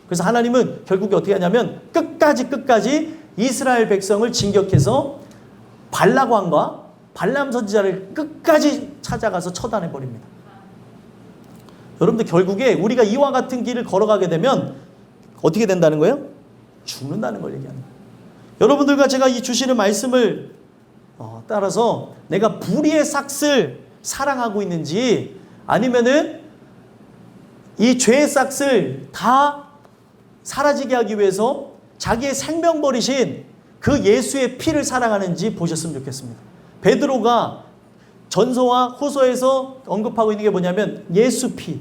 그래서 하나님은 결국에 어떻게 하냐면 끝까지 이스라엘 백성을 진격해서 발락 왕과 발람 선지자를 끝까지 찾아가서 처단해 버립니다. 여러분들 결국에 우리가 이와 같은 길을 걸어가게 되면 어떻게 된다는 거예요? 죽는다는 걸 얘기하는 거예요. 여러분들과 제가 이 주시는 말씀을 따라서 내가 불의의 삭슬 사랑하고 있는지, 아니면은 이 죄의 삭슬 다 사라지게 하기 위해서 자기의 생명 버리신 그 예수의 피를 사랑하는지 보셨으면 좋겠습니다. 베드로가 전서와 후서에서 언급하고 있는 게 뭐냐면 예수 피,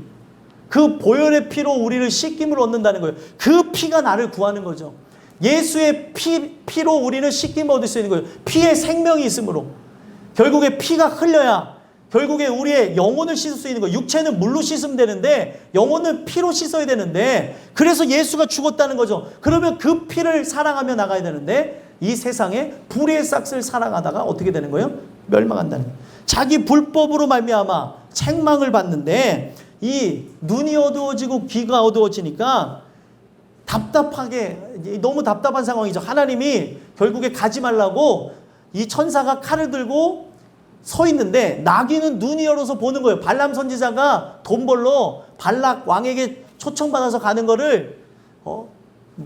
그 보혈의 피로 우리를 씻김을 얻는다는 거예요. 그 피가 나를 구하는 거죠. 예수의 피로 우리는 씻김을 얻을 수 있는 거예요. 피에 생명이 있으므로. 결국에 피가 흘려야 결국에 우리의 영혼을 씻을 수 있는 거예요. 육체는 물로 씻으면 되는데 영혼은 피로 씻어야 되는데, 그래서 예수가 죽었다는 거죠. 그러면 그 피를 사랑하며 나가야 되는데, 이 세상에 불의의 싹을 사랑하다가 어떻게 되는 거예요? 멸망한다는 거예요. 자기 불법으로 말미암아 책망을 받는데, 이 눈이 어두워지고 귀가 어두워지니까 답답하게, 너무 답답한 상황이죠. 하나님이 결국에 가지 말라고 이 천사가 칼을 들고 서 있는데, 나귀는 눈이 열어서 보는 거예요. 발람 선지자가 돈 벌러 발락 왕에게 초청받아서 가는 거를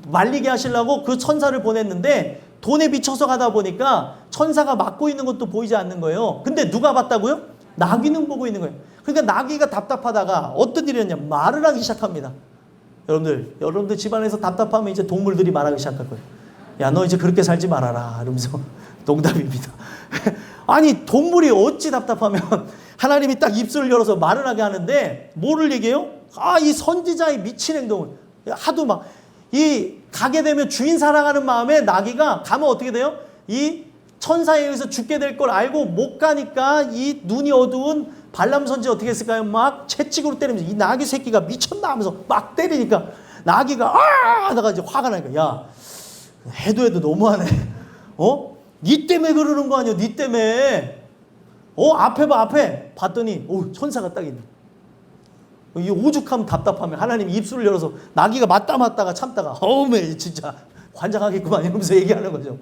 말리게 하시려고 그 천사를 보냈는데, 돈에 미쳐서 가다 보니까 천사가 막고 있는 것도 보이지 않는 거예요. 근데 누가 봤다고요? 나귀는 보고 있는 거예요. 그러니까 나귀가 답답하다가 어떤 일이 있냐, 말을 하기 시작합니다. 여러분들 집안에서 답답하면 이제 동물들이 말하기 시작할 거예요. 야, 너 이제 그렇게 살지 말아라 이러면서. 농담입니다. 아니, 동물이 어찌 답답하면 하나님이 딱 입술을 열어서 말을 하게 하는데, 뭐를 얘기해요? 이 선지자의 미친 행동을 하도 막, 가게 되면 주인 사랑하는 마음에 나귀가 가면 어떻게 돼요? 이 천사에 의해서 죽게 될 걸 알고 못 가니까 이 눈이 어두운 발람 선지 어떻게 했을까요? 막 채찍으로 때리면서, 이 나귀 새끼가 미쳤나 하면서 막 때리니까 나귀가 하다가 이제 화가 나니까, 야, 해도 너무하네. 니 때문에 그러는 거 아니야? 니 때문에. 앞에 봐, 앞에. 봤더니 천사가 딱 있네. 이 오죽하면 답답하면 하나님이 입술을 열어서 나귀가 맞다가 참다가 어메 진짜 환장하겠구만 이러면서 얘기하는 거죠.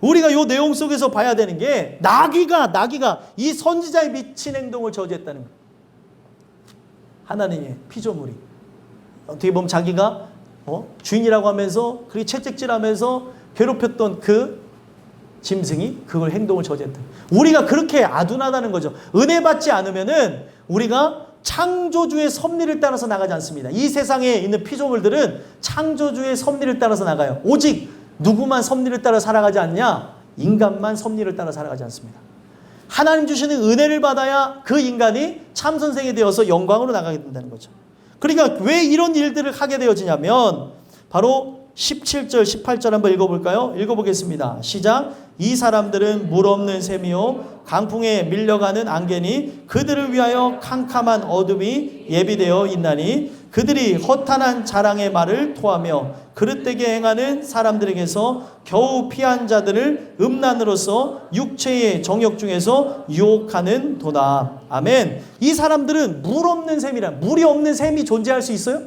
우리가 이 내용 속에서 봐야 되는 게, 나귀가 이 선지자의 미친 행동을 저지했다는 거예요. 하나님의 피조물이 어떻게 보면 자기가 주인이라고 하면서 그렇게 채찍질하면서 괴롭혔던 그 짐승이 그걸 행동을 저지했다. 우리가 그렇게 아둔하다는 거죠. 은혜 받지 않으면은 우리가 창조주의 섭리를 따라서 나가지 않습니다. 이 세상에 있는 피조물들은 창조주의 섭리를 따라서 나가요. 오직 누구만 섭리를 따라 살아가지 않냐? 인간만 섭리를 따라 살아가지 않습니다. 하나님 주시는 은혜를 받아야 그 인간이 참선생이 되어서 영광으로 나가게 된다는 거죠. 그러니까 왜 이런 일들을 하게 되어지냐면, 바로 17절, 18절 한번 읽어볼까요? 읽어보겠습니다. 시작. 이 사람들은 물 없는 샘이요 강풍에 밀려가는 안개니 그들을 위하여 캄캄한 어둠이 예비되어 있나니, 그들이 허탄한 자랑의 말을 토하며 그릇되게 행하는 사람들에게서 겨우 피한 자들을 음란으로서 육체의 정욕 중에서 유혹하는 도다. 아멘. 이 사람들은 물 없는 샘이라. 물이 없는 샘이 존재할 수 있어요?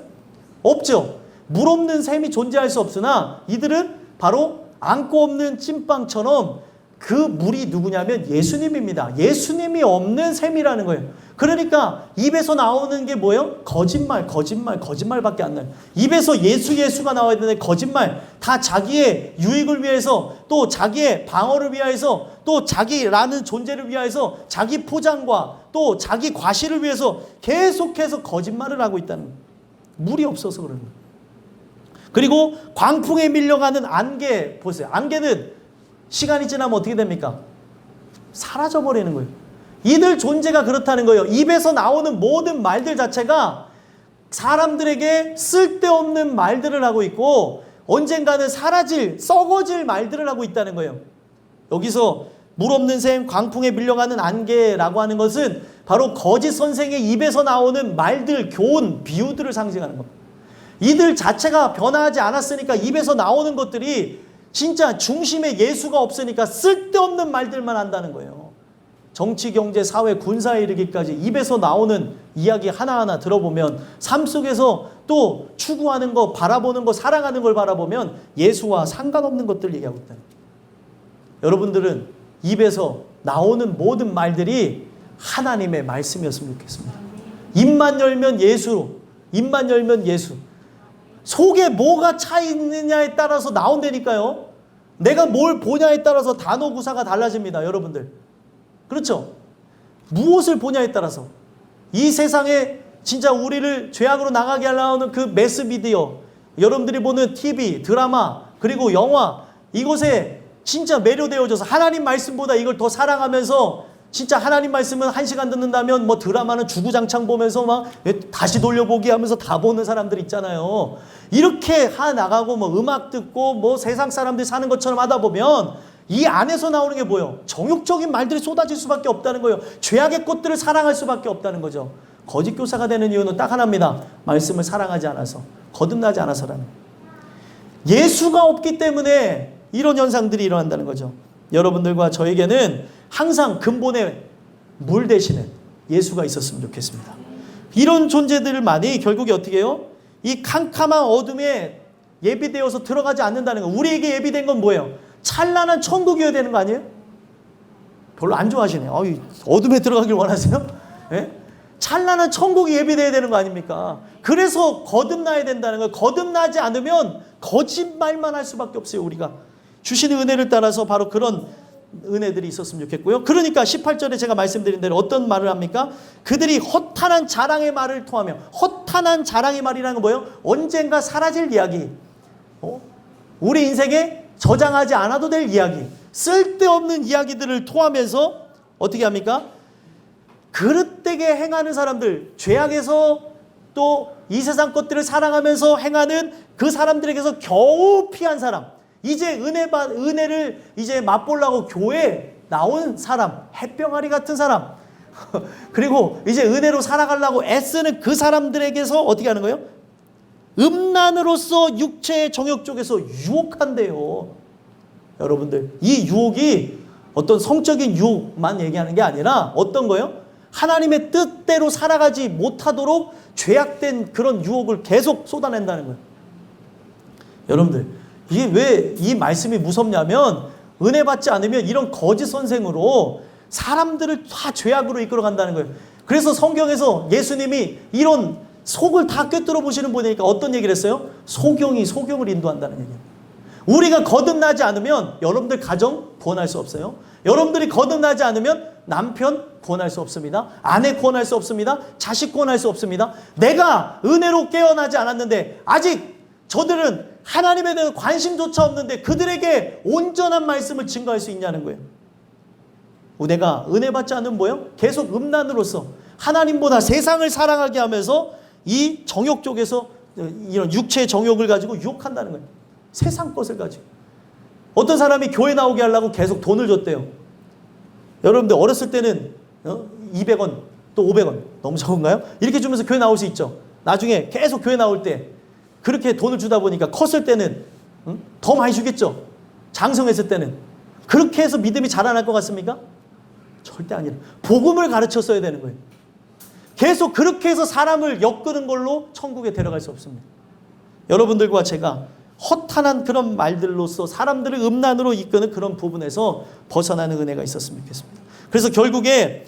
없죠. 물 없는 샘이 존재할 수 없으나, 이들은 바로 안고 없는 찐빵처럼 그 물이 누구냐면 예수님입니다. 예수님이 없는 샘이라는 거예요. 그러니까 입에서 나오는 게 뭐예요? 거짓말밖에 안 나요. 입에서 예수가 나와야 되는데 거짓말. 다 자기의 유익을 위해서, 또 자기의 방어를 위해서, 또 자기라는 존재를 위해서, 자기 포장과 또 자기 과시를 위해서 계속해서 거짓말을 하고 있다는 거예요. 물이 없어서 그러는 거예요. 그리고 광풍에 밀려가는 안개 보세요. 안개는 시간이 지나면 어떻게 됩니까? 사라져버리는 거예요. 이들 존재가 그렇다는 거예요. 입에서 나오는 모든 말들 자체가 사람들에게 쓸데없는 말들을 하고 있고, 언젠가는 사라질, 썩어질 말들을 하고 있다는 거예요. 여기서 물 없는 샘, 광풍에 밀려가는 안개라고 하는 것은 바로 거짓 선생의 입에서 나오는 말들, 교훈, 비유들을 상징하는 겁니다. 이들 자체가 변화하지 않았으니까 입에서 나오는 것들이 진짜 중심에 예수가 없으니까 쓸데없는 말들만 한다는 거예요. 정치, 경제, 사회, 군사에 이르기까지 입에서 나오는 이야기 하나하나 들어보면, 삶 속에서 또 추구하는 거, 바라보는 거, 사랑하는 걸 바라보면 예수와 상관없는 것들 얘기하고 있다는 거예요. 여러분들은 입에서 나오는 모든 말들이 하나님의 말씀이었으면 좋겠습니다. 입만 열면 예수, 입만 열면 예수. 속에 뭐가 차 있느냐에 따라서 나온다니까요. 내가 뭘 보냐에 따라서 단어 구사가 달라집니다, 여러분들. 그렇죠? 무엇을 보냐에 따라서. 이 세상에 진짜 우리를 죄악으로 나가게 하려는 그 매스미디어, 여러분들이 보는 TV, 드라마, 그리고 영화, 이곳에 진짜 매료되어져서 하나님 말씀보다 이걸 더 사랑하면서, 진짜 하나님 말씀은 1시간 듣는다면 뭐 드라마는 주구장창 보면서 막 다시 돌려보기 하면서 다 보는 사람들 있잖아요. 이렇게 나가고 뭐 음악 듣고 뭐 세상 사람들이 사는 것처럼 하다 보면 이 안에서 나오는 게 뭐예요? 정욕적인 말들이 쏟아질 수밖에 없다는 거예요. 죄악의 꽃들을 사랑할 수밖에 없다는 거죠. 거짓 교사가 되는 이유는 딱 하나입니다. 말씀을 사랑하지 않아서, 거듭나지 않아서라는. 예수가 없기 때문에 이런 현상들이 일어난다는 거죠. 여러분들과 저에게는 항상 근본에 물 대신에 예수가 있었으면 좋겠습니다. 이런 존재들만이 결국에 어떻게 해요? 이 캄캄한 어둠에 예비되어서 들어가지 않는다는 거. 우리에게 예비된 건 뭐예요? 찬란한 천국이어야 되는 거 아니에요? 별로 안 좋아하시네요. 어둠에 들어가길 원하세요? 예? 찬란한 천국이 예비되어야 되는 거 아닙니까? 그래서 거듭나야 된다는 거예요. 거듭나지 않으면 거짓말만 할 수밖에 없어요. 우리가 주시는 은혜를 따라서 바로 그런 은혜들이 있었으면 좋겠고요. 그러니까 18절에 제가 말씀드린 대로 어떤 말을 합니까? 그들이 허탄한 자랑의 말을 통하며, 허탄한 자랑의 말이라는 건 뭐예요? 언젠가 사라질 이야기, 우리 인생에 저장하지 않아도 될 이야기, 쓸데없는 이야기들을 통하면서 어떻게 합니까? 그릇되게 행하는 사람들, 죄악에서 또 이 세상 것들을 사랑하면서 행하는 그 사람들에게서 겨우 피한 사람, 이제 은혜를 이제 맛보려고 교회에 나온 사람, 햇병아리 같은 사람, 그리고 이제 은혜로 살아가려고 애쓰는 그 사람들에게서 어떻게 하는 거예요? 음란으로서 육체의 정욕 쪽에서 유혹한대요. 여러분들, 이 유혹이 어떤 성적인 유혹만 얘기하는 게 아니라 어떤 거예요? 하나님의 뜻대로 살아가지 못하도록 죄악된 그런 유혹을 계속 쏟아낸다는 거예요. 여러분들, 이게 왜 이 말씀이 무섭냐면, 은혜 받지 않으면 이런 거짓 선생으로 사람들을 다 죄악으로 이끌어간다는 거예요. 그래서 성경에서 예수님이 이런 속을 다 꿰뚫어 보시는 분이니까 어떤 얘기를 했어요? 소경이 소경을 인도한다는 얘기예요. 우리가 거듭나지 않으면 여러분들 가정 구원할 수 없어요. 여러분들이 거듭나지 않으면 남편 구원할 수 없습니다. 아내 구원할 수 없습니다. 자식 구원할 수 없습니다. 내가 은혜로 깨어나지 않았는데, 아직 저들은 하나님에 대한 관심조차 없는데 그들에게 온전한 말씀을 증거할 수 있냐는 거예요. 내가 은혜 받지 않으면 뭐예요? 계속 음란으로서 하나님보다 세상을 사랑하게 하면서 이 정욕 쪽에서 이런 육체의 정욕을 가지고 유혹한다는 거예요. 세상 것을 가지고. 어떤 사람이 교회 나오게 하려고 계속 돈을 줬대요. 여러분들 어렸을 때는 200원 또 500원 너무 적은가요? 이렇게 주면서 교회 나올 수 있죠. 나중에 계속 교회 나올 때 그렇게 돈을 주다 보니까 컸을 때는 더 많이 주겠죠. 장성했을 때는. 그렇게 해서 믿음이 자라날 것 같습니까? 절대 아니라. 복음을 가르쳤어야 되는 거예요. 계속 그렇게 해서 사람을 엮는 걸로 천국에 데려갈 수 없습니다. 여러분들과 제가 허탄한 그런 말들로서 사람들을 음란으로 이끄는 그런 부분에서 벗어나는 은혜가 있었으면 좋겠습니다. 그래서 결국에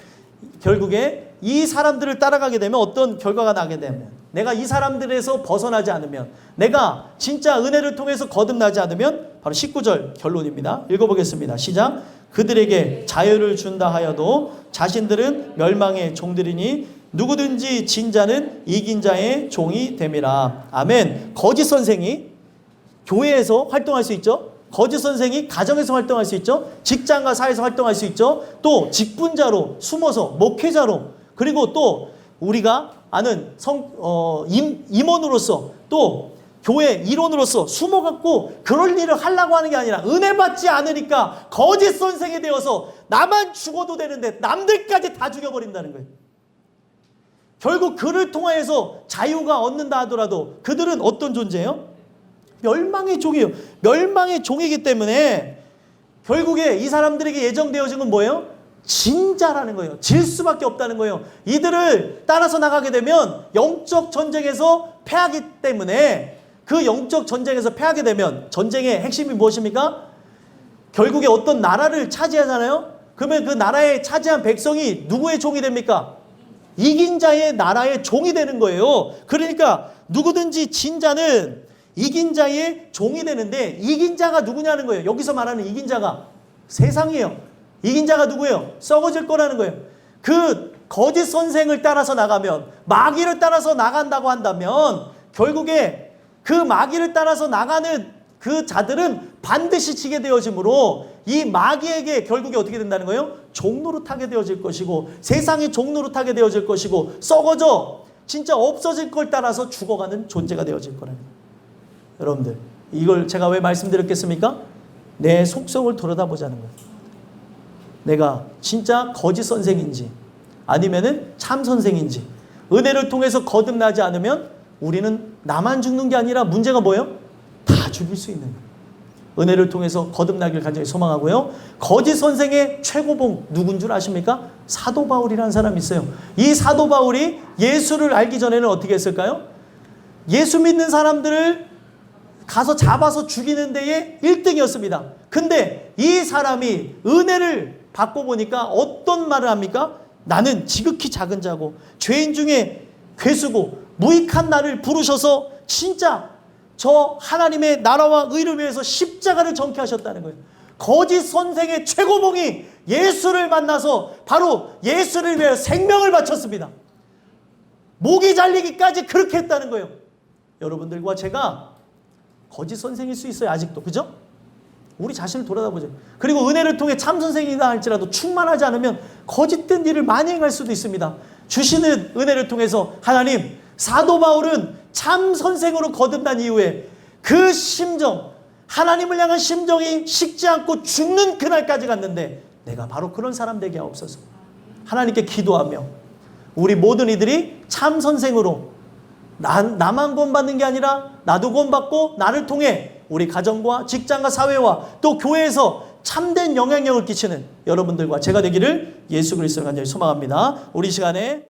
이 사람들을 따라가게 되면 어떤 결과가 나게 되면, 내가 이 사람들에서 벗어나지 않으면, 내가 진짜 은혜를 통해서 거듭나지 않으면 바로 19절 결론입니다. 읽어보겠습니다. 시작. 그들에게 자유를 준다 하여도 자신들은 멸망의 종들이니 누구든지 진 자는 이긴 자의 종이 됨이라. 아멘. 거짓 선생이 교회에서 활동할 수 있죠. 거짓 선생이 가정에서 활동할 수 있죠. 직장과 사회에서 활동할 수 있죠. 또 직분자로 숨어서 목회자로, 그리고 또 우리가 아는 임원으로서, 또 교회 일원으로서 숨어갖고 그럴 일을 하려고 하는 게 아니라 은혜 받지 않으니까 거짓 선생이 되어서 나만 죽어도 되는데 남들까지 다 죽여버린다는 거예요. 결국 그를 통하여서 자유가 얻는다 하더라도 그들은 어떤 존재예요? 멸망의 종이에요. 멸망의 종이기 때문에 결국에 이 사람들에게 예정되어진 건 뭐예요? 진자라는 거예요. 질 수밖에 없다는 거예요. 이들을 따라서 나가게 되면 영적 전쟁에서 패하기 때문에, 그 영적 전쟁에서 패하게 되면 전쟁의 핵심이 무엇입니까? 결국에 어떤 나라를 차지하잖아요. 그러면 그 나라에 차지한 백성이 누구의 종이 됩니까? 이긴 자의 나라의 종이 되는 거예요. 그러니까 누구든지 진 자는 이긴 자의 종이 되는데 이긴 자가 누구냐는 거예요. 여기서 말하는 이긴 자가 세상이에요. 이긴 자가 누구예요? 썩어질 거라는 거예요. 그 거짓 선생을 따라서 나가면, 마귀를 따라서 나간다고 한다면 결국에 그 마귀를 따라서 나가는 그 자들은 반드시 지게 되어지므로 이 마귀에게 결국에 어떻게 된다는 거예요? 종노릇하게 되어질 것이고 세상이 종노릇하게 되어질 것이고 썩어져 진짜 없어질 걸 따라서 죽어가는 존재가 되어질 거라는 거예요. 여러분들, 이걸 제가 왜 말씀드렸겠습니까? 내 속성을 들여다보자는 거예요. 내가 진짜 거짓 선생인지 아니면은 참 선생인지. 은혜를 통해서 거듭나지 않으면 우리는 나만 죽는 게 아니라 문제가 뭐예요? 다 죽일 수 있는 거예요. 은혜를 통해서 거듭나길 간절히 소망하고요. 거짓 선생의 최고봉 누군 줄 아십니까? 사도 바울이라는 사람이 있어요. 이 사도 바울이 예수를 알기 전에는 어떻게 했을까요? 예수 믿는 사람들을 가서 잡아서 죽이는 데에 1등이었습니다. 근데 이 사람이 은혜를 받고 보니까 어떤 말을 합니까? 나는 지극히 작은 자고 죄인 중에 괴수고 무익한 나를 부르셔서 진짜 저 하나님의 나라와 의를 위해서 십자가를 정케 하셨다는 거예요. 거짓 선생의 최고봉이 예수를 만나서 바로 예수를 위해 생명을 바쳤습니다. 목이 잘리기까지 그렇게 했다는 거예요. 여러분들과 제가 거짓 선생일 수 있어요. 아직도. 그죠? 우리 자신을 돌아다보죠. 그리고 은혜를 통해 참 선생이다 할지라도 충만하지 않으면 거짓된 일을 많이 행할 수도 있습니다. 주시는 은혜를 통해서 하나님, 사도 바울은 참 선생으로 거듭난 이후에 그 심정, 하나님을 향한 심정이 식지 않고 죽는 그날까지 갔는데 내가 바로 그런 사람 되게 하옵소서. 하나님께 기도하며 우리 모든 이들이 참 선생으로 나만 구원받는 게 아니라 나도 구원받고 나를 통해 우리 가정과 직장과 사회와 또 교회에서 참된 영향력을 끼치는 여러분들과 제가 되기를 예수 그리스도로 간절히 소망합니다. 우리 시간에